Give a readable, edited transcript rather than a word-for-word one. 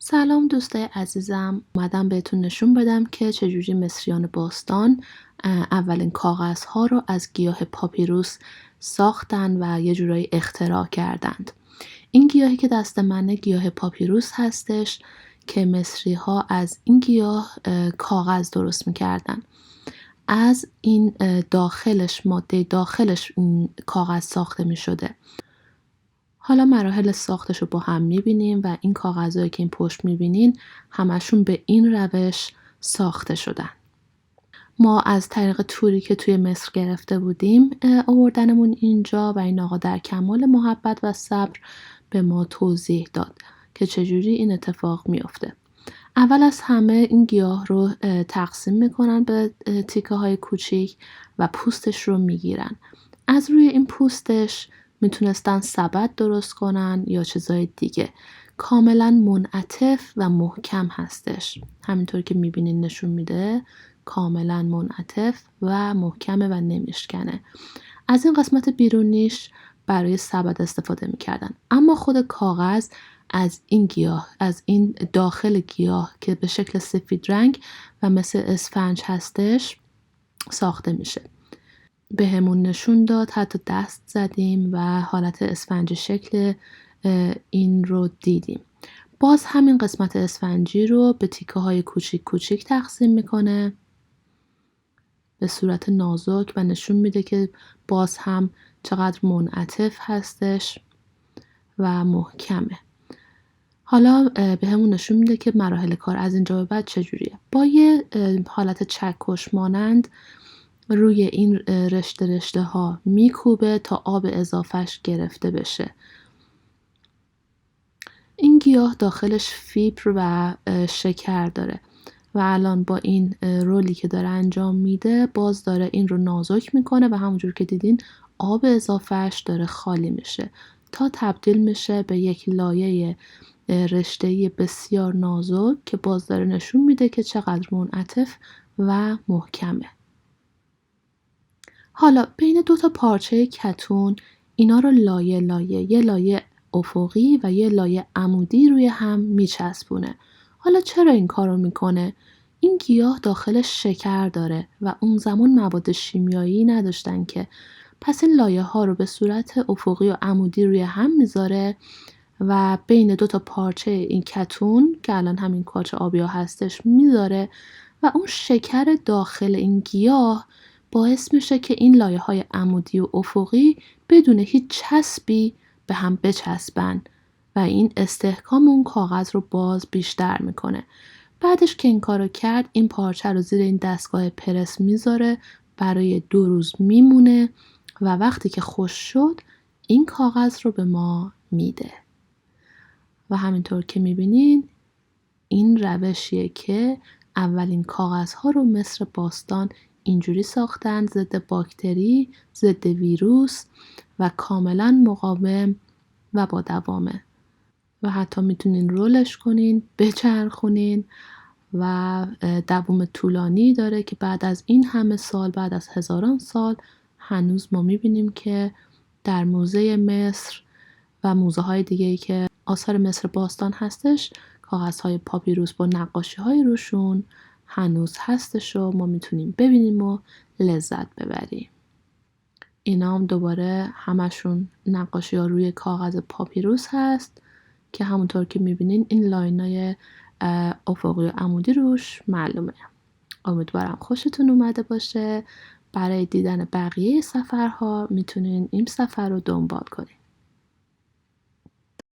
سلام دوستای عزیزم، اومدم بهتون نشون بدم که چجوری مصریان باستان اولین کاغذها رو از گیاه پاپیروس ساختن و یه جورایی اختراع کردند. این گیاهی که دست منه گیاه پاپیروس هستش که مصری ها از این گیاه کاغذ درست میکردن. از این ماده داخلش این کاغذ ساخته میشده. حالا مراحل ساختش رو با هم میبینیم و این کاغذهایی که این پشت میبینین همشون به این روش ساخته شدن. ما از طریق توری که توی مصر گرفته بودیم آوردنمون اینجا و این آقا در کمال محبت و صبر به ما توضیح داد که چجوری این اتفاق میفته. اول از همه این گیاه رو تقسیم میکنن به تیکه های کوچیک و پوستش رو میگیرن. از روی این پوستش میتونستن سبد درست کنن یا چیزای دیگه. کاملا منعطف و محکم هستش. همینطور که میبینین نشون میده کاملا منعطف و محکمه و نمیشکنه. از این قسمت بیرونیش برای سبد استفاده میکردن. اما خود کاغذ از این گیاه، از این داخل گیاه که به شکل سفید رنگ و مثل اسفنج هستش ساخته میشه. به همون نشون داد، حتی دست زدیم و حالت اسفنج شکل این رو دیدیم. باز همین قسمت اسفنجی رو به تیکه های کوچیک کوچیک تقسیم میکنه به صورت نازک و نشون میده که باز هم چقدر منعطف هستش و محکمه. حالا به همون نشون میده که مراحل کار از اینجا به بعد چجوریه. با یه حالت چکش مانند روی این رشته ها میکوبه تا آب اضافهش گرفته بشه. این گیاه داخلش فیبر و شکر داره و الان با این رولی که داره انجام میده باز داره این رو نازک میکنه و همونجور که دیدین آب اضافهش داره خالی میشه تا تبدیل میشه به یک لایه رشته‌ای بسیار نازک که باز داره نشون میده که چقدر منعطف و محکمه. حالا بین دو تا پارچه کتون اینا رو یه لایه افقی و یه لایه عمودی روی هم میچسبونه. حالا چرا این کارو میکنه؟ این گیاه داخلش شکر داره و اون زمان مواد شیمیایی نداشتن که، پس این لایه ها رو به صورت افقی و عمودی روی هم میذاره و بین دو تا پارچه این کتون که الان همین پارچه آبیا هستش میذاره و اون شکر داخل این گیاه باعث میشه که این لایه های عمودی و افقی بدون هیچ چسبی به هم بچسبن و این استحکام اون کاغذ رو باز بیشتر میکنه. بعدش که این کارو کرد این پارچه رو زیر این دستگاه پرس میذاره، برای 2 روز میمونه و وقتی که خوش شد این کاغذ رو به ما میده. و همینطور که میبینین این روشیه که اولین کاغذها رو مصر باستان اینجوری ساختن، ضد باکتری، ضد ویروس و کاملا مقاوم و با دوامه و حتی میتونین رولش کنین، بچرخونین و دوام طولانی داره که بعد از این همه سال، بعد از هزاران سال هنوز ما میبینیم که در موزه مصر و موزه های دیگه‌ای که آثار مصر باستان هستش کاغذهای پاپیروس با نقاشی های روشون هنوز هستش و ما میتونیم ببینیم و لذت ببریم. اینا هم دوباره همشون نقاشی ها روی کاغذ پاپیروس هست که همونطور که میبینین این لاینای افقی و عمودی روش معلومه. امیدوارم خوشتون اومده باشه. برای دیدن بقیه سفرها میتونین این سفر رو دنبال کنین.